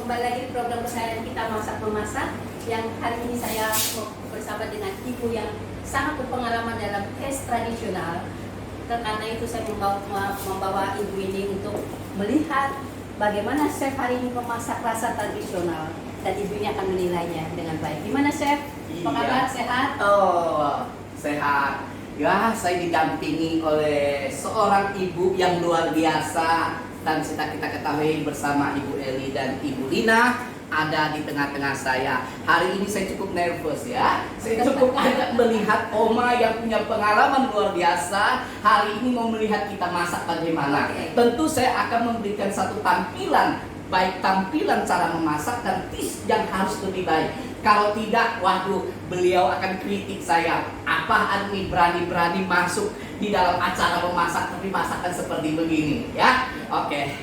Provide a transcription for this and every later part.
kembali lagi di program kesayangan kita Masak Memasak. Yang hari ini saya bersama dengan ibu yang sangat berpengalaman dalam tes tradisional. Karena itu saya membawa ibu ini untuk melihat bagaimana chef hari ini memasak rasa tradisional, dan ibu ini akan menilainya dengan baik. Gimana chef? Apa kabar? Sehat? Oh, sehat. Ya, saya didampingi oleh seorang ibu yang luar biasa, dan kita ketahui bersama Ibu Eli dan Ibu Lina ada di tengah-tengah saya. Hari ini saya cukup nervous ya. Saya cukup agak melihat Oma yang punya pengalaman luar biasa. Hari ini mau melihat kita masak bagaimana. Tentu saya akan memberikan satu tampilan, baik tampilan cara memasak dan tips yang harus lebih baik. Kalau tidak, waduh, beliau akan kritik saya. Apaan nih berani-berani masuk di dalam acara memasak tapi masakan seperti begini, ya? Oke.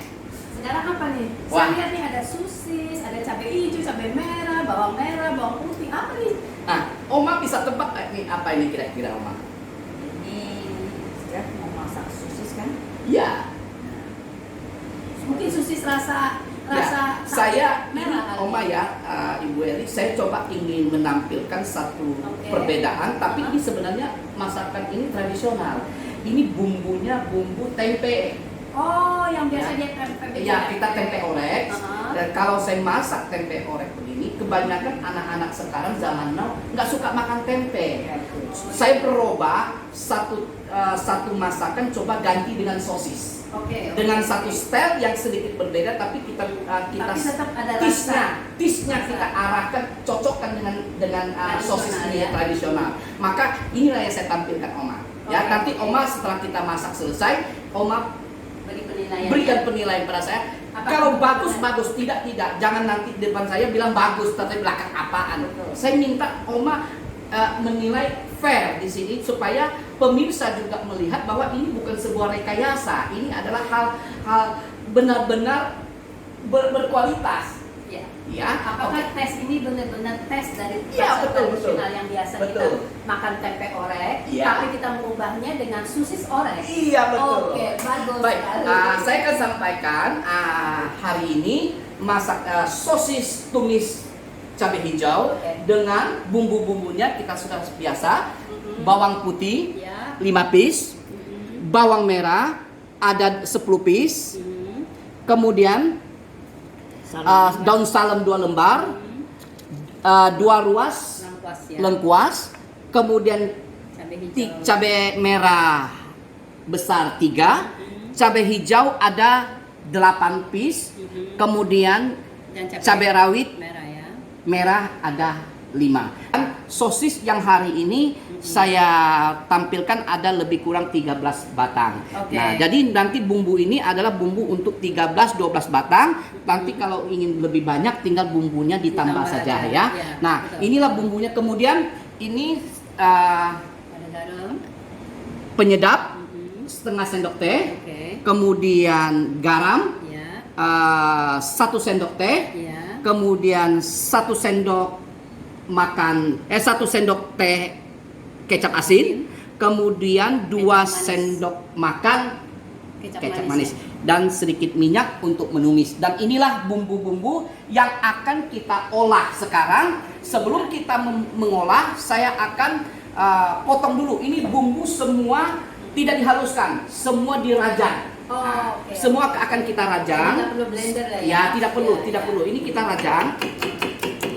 Sekarang apa nih? Wah. Saya lihat nih ada sosis, ada cabai hijau, cabai merah, bawang putih. Apa nih? Nah, Oma bisa tebak nih apa ini kira-kira, Oma? Ini chef mau masak sosis kan? Iya. Mungkin sosis rasa Ya, cabai saya merah kali. Oma ya, Ibu Eli, saya coba ingin menampilkan satu perbedaan, tapi ini sebenarnya masakan ini tradisional. Ini bumbunya bumbu tempe. Oh, yang biasa dia tempe. Ya, kita tempe orek. Uh-huh. Dan kalau saya masak tempe orek begini, kebanyakan anak-anak sekarang zaman now nggak suka makan tempe. Saya berubah satu masakan, coba ganti dengan sosis. Oke. Dengan satu style yang sedikit berbeda, tapi kita Tapi tetap ada tisnya kita arahkan, cocokkan dengan sosis ini ya. Tradisional. Maka inilah yang saya tampilkan, Oma. Ya, nanti Oma setelah kita masak selesai, Oma berikan penilaian pada saya. Kalau bagus, tidak, jangan nanti depan saya bilang bagus tapi belakang apaan. Saya minta Oma menilai fair di sini supaya pemirsa juga melihat bahwa ini bukan sebuah rekayasa. Ini adalah hal benar-benar berkualitas. Ya. Ya. Apakah tes ini benar-benar tes dari Ya, rasa betul. tradisional yang biasa kita makan tempe orek, Ya. tapi kita mengubahnya dengan sosis orek? Iya, betul. Oke, bagus. Baik, sekali. saya akan sampaikan hari ini masak sosis tumis cabai hijau dengan bumbu-bumbunya kita sudah biasa. Bawang putih Ya. 5 piece, bawang merah ada 10 piece, kemudian daun salam 2 lembar, 2 ruas lengkuas, kemudian cabai merah besar 3, cabai hijau ada 8 piece, kemudian cabai rawit merah ada 5. Sosis yang hari ini saya tampilkan ada lebih kurang 13 batang. Nah, jadi nanti bumbu ini adalah bumbu untuk 13-12 batang. Nanti kalau ingin lebih banyak tinggal bumbunya ditambah saja ya. Nah, inilah bumbunya. Kemudian ini penyedap setengah sendok teh. Kemudian garam 1 sendok teh. Kemudian 1 sendok teh kecap asin, kemudian 2 sendok makan kecap manis dan sedikit minyak untuk menumis. Dan inilah bumbu-bumbu yang akan kita olah sekarang. Sebelum kita mengolah, saya akan potong dulu. Ini bumbu semua tidak dihaluskan, semua dirajang. Semua akan kita rajang. Tidak perlu blender lah ya? Ya, tidak perlu. Ini kita rajang.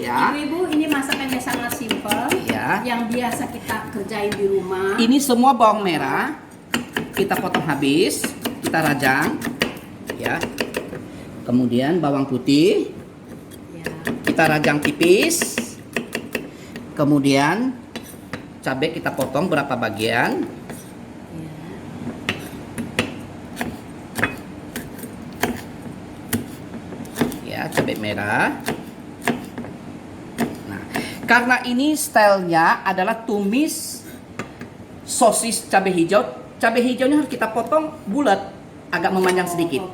Ya. Ibu-ibu, ini masakannya sangat simpel. Ya. Yang biasa kita kerjain di rumah. Ini semua bawang merah kita potong habis, kita rajang. Ya. Kemudian bawang putih kita rajang tipis. Kemudian cabai kita potong berapa bagian. Ya, cabai merah. Karena ini stylenya adalah tumis sosis cabai hijau. Cabai hijaunya harus kita potong bulat, agak memanjang sedikit.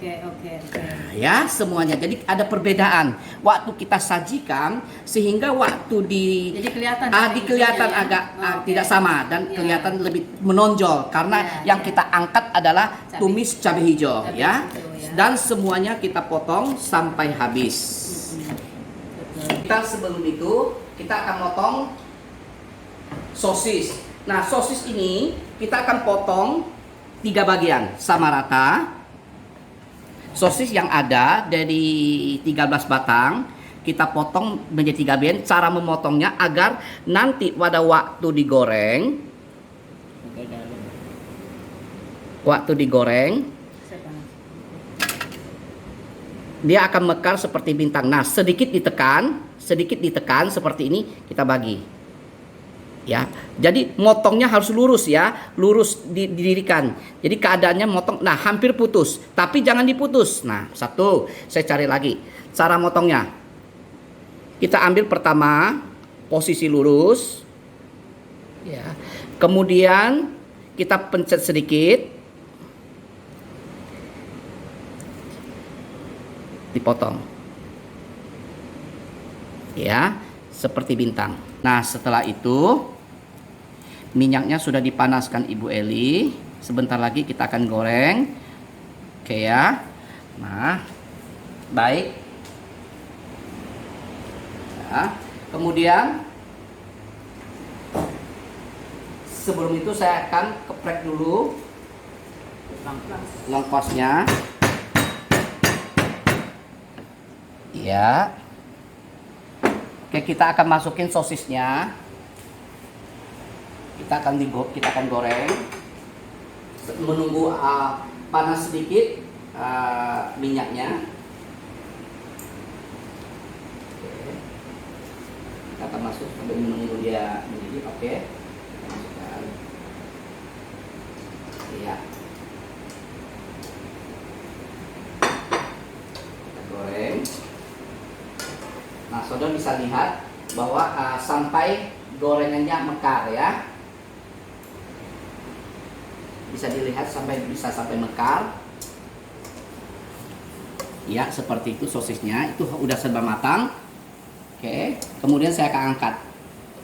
Ya, semuanya. Jadi ada perbedaan waktu kita sajikan, sehingga waktu jadi kelihatan agak tidak sama dan kelihatan lebih menonjol karena yang kita angkat adalah tumis cabai hijau ya. Dan semuanya kita potong sampai habis. Kita sebelum itu kita akan potong sosis. Nah, sosis ini kita akan potong 3 bagian sama rata. Sosis yang ada dari 13 batang kita potong menjadi 3 bagian. Cara memotongnya agar nanti pada waktu digoreng dia akan mekar seperti bintang. Nah, sedikit ditekan seperti ini kita bagi. Ya. Jadi motongnya harus lurus ya, lurus didirikan. Jadi keadaannya motong, nah hampir putus, tapi jangan diputus. Nah, satu, saya cari lagi cara motongnya. Kita ambil pertama posisi lurus. Ya. Kemudian kita pencet sedikit. Dipotong. Ya, seperti bintang. Nah, setelah itu minyaknya sudah dipanaskan Ibu Eli. Sebentar lagi kita akan goreng. Oke ya. Nah, baik. Nah, kemudian sebelum itu saya akan keprek dulu lengkuasnya. Ya. Oke, kita akan masukin sosisnya. Kita akan goreng. Menunggu panas sedikit minyaknya. Oke. Kita akan masuk sambil menunggu dia mendidih. Oke. Kita masukkan. Iya. Kita goreng. Nah, saudara bisa lihat bahwa sampai gorengannya mekar ya. Bisa dilihat sampai mekar. Ya, seperti itu sosisnya. Itu udah serba matang. Oke, kemudian saya akan angkat.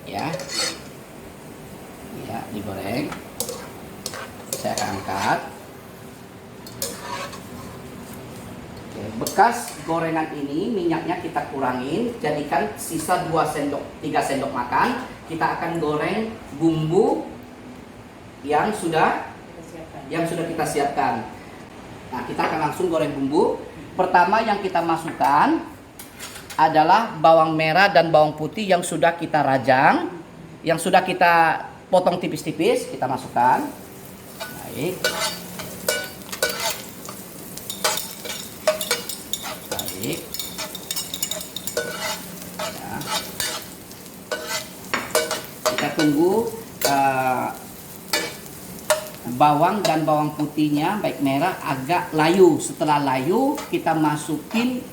Ya. Ya, digoreng. Saya akan angkat. Bekas gorengan ini minyaknya kita kurangin, jadikan sisa 3 sendok makan. Kita akan goreng bumbu yang sudah kita siapkan. Nah, kita akan langsung goreng bumbu. Pertama yang kita masukkan adalah bawang merah dan bawang putih yang sudah kita rajang, yang sudah kita potong tipis-tipis, kita masukkan. Baik. Ya. Kita tunggu bawang dan bawang putihnya baik merah agak layu. Setelah layu kita masukin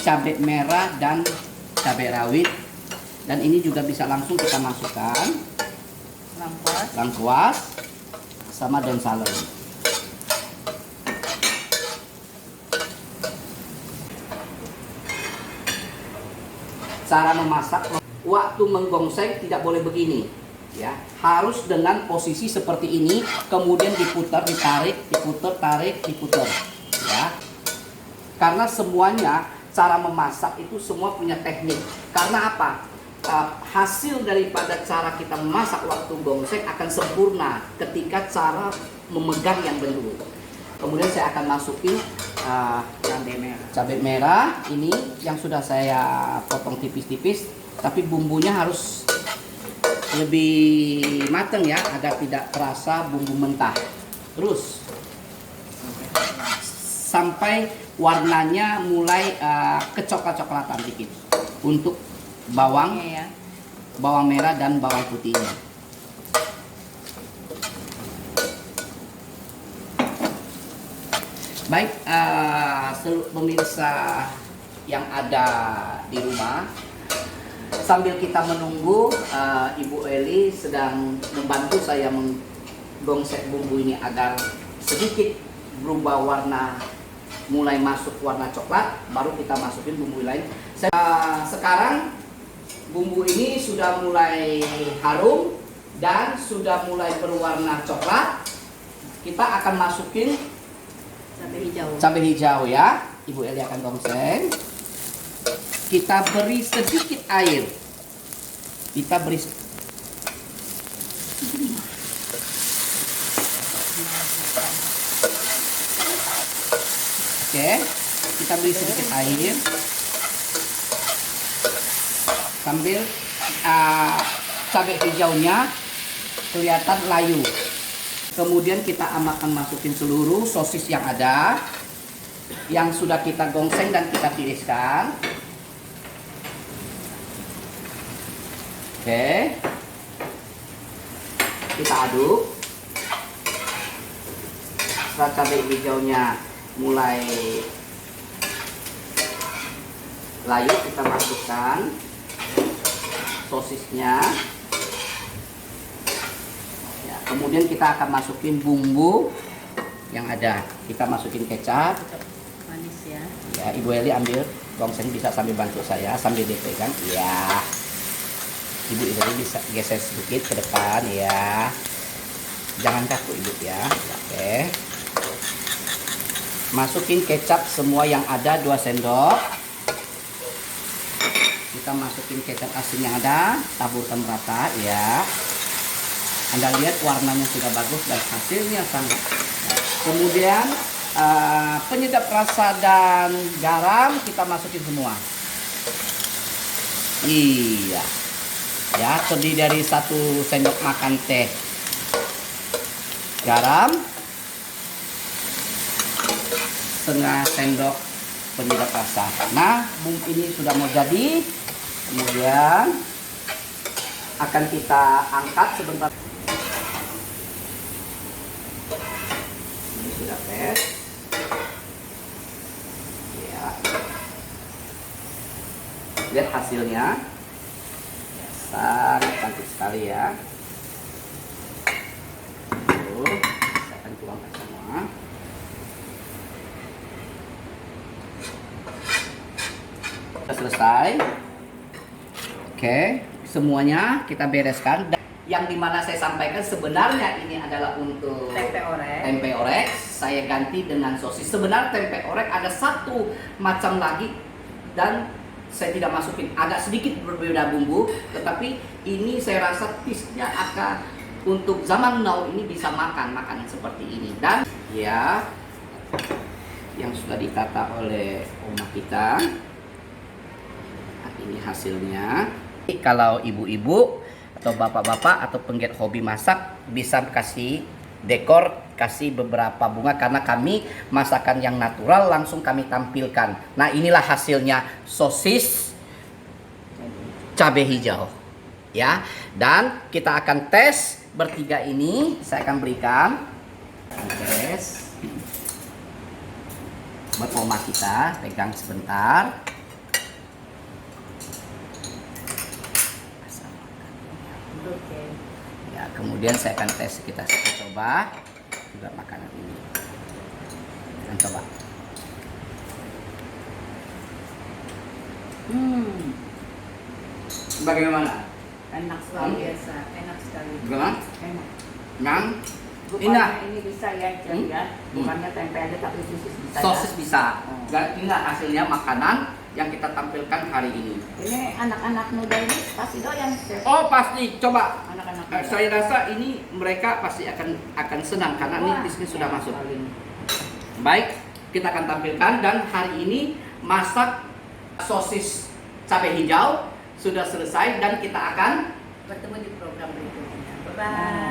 cabai merah dan cabai rawit, dan ini juga bisa langsung kita masukkan lengkuas sama daun salam. Cara memasak, waktu menggongseng tidak boleh begini, ya, harus dengan posisi seperti ini, kemudian diputar, ditarik, diputar, tarik, diputar, ya. Karena semuanya cara memasak itu semua punya teknik. Karena apa? Hasil daripada cara kita memasak waktu gongseng akan sempurna ketika cara memegang yang benar. Kemudian saya akan masukin cabai merah ini yang sudah saya potong tipis-tipis, tapi bumbunya harus lebih matang ya, agar tidak terasa bumbu mentah. Terus sampai warnanya mulai kecoklat-coklatan dikit untuk bawang merah dan bawang putihnya. Baik, seluruh pemirsa yang ada di rumah, sambil kita menunggu, Ibu Eli sedang membantu saya menggongsek bumbu ini agar sedikit berubah warna, mulai masuk warna coklat, baru kita masukin bumbu lain. Sekarang bumbu ini sudah mulai harum dan sudah mulai berwarna coklat. Kita akan masukin cabai hijau ya. Ibu Eli akan gongseng. kita beri sedikit air. Kita beri Oke, kita beri sedikit air sambil cabai hijaunya kelihatan layu. Kemudian kita akan masukin seluruh sosis yang ada, yang sudah kita gongseng dan kita tiriskan. Oke, kita aduk. Setelah cabai hijaunya mulai layu, kita masukkan sosisnya. Ya, kemudian kita akan masukin bumbu yang ada. Kita masukin kecap. Manis ya. Ya, Ibu Eli ambil gongseng, bisa sambil bantu saya sambil dipegang. Ya, Ibu Eli bisa geser sedikit ke depan ya. Jangan kaku Ibu ya. Oke. Masukin kecap semua yang ada 2 sendok. Kita masukin kecap asin yang ada, taburkan merata ya. Anda lihat warnanya sudah bagus dan hasilnya sangat. Kemudian penyedap rasa dan garam kita masukin semua. Iya. Ya, terdiri dari 1 sendok makan teh garam, setengah sendok penyedap rasa. Nah, bumbu ini sudah mau jadi. Kemudian akan kita angkat sebentar. Ini sudah tes. Ya. Lihat hasilnya. Ya, sangat cantik sekali ya. Tuh, saya akan tuangkan semua. Sudah selesai. Oke, semuanya kita bereskan. Yang dimana saya sampaikan sebenarnya ini adalah untuk tempe orek. Saya ganti dengan sosis. Sebenarnya tempe orek ada 1 macam lagi dan saya tidak masukin. Agak sedikit berbeda bumbu, tetapi ini saya rasa taste-nya akan untuk zaman now ini bisa makan makanan seperti ini. Dan ya, yang sudah ditata oleh oma kita. Ini hasilnya. Kalau ibu-ibu atau bapak-bapak atau penggiat hobi masak bisa kasih dekor, kasih beberapa bunga, karena kami masakan yang natural langsung kami tampilkan. Nah, inilah hasilnya sosis cabai hijau ya. Dan kita akan tes bertiga ini. Saya akan berikan tes buat oma kita, pegang sebentar. Oke. Ya, kemudian saya akan tes, kita coba juga makanan ini. Kita coba. Bagaimana? Enak sekali biasa, enak sekali. Bagaimana? Enak. Nang? Rupanya ini bisa ya, ya. Bukannya tempe aja tapi sosis bisa. Sosis ya? bisa. Dan inilah hasilnya makanan yang kita tampilkan hari ini. Ini anak-anak muda ini pasti doyan. Chef. Oh, pasti. Coba. Anak-anak muda. Saya rasa ini mereka pasti akan senang karena ini di sini sudah masuk. Baik, kita akan tampilkan dan hari ini masak sosis cabai hijau sudah selesai dan kita akan Bertemu di program berikutnya. Bye-bye.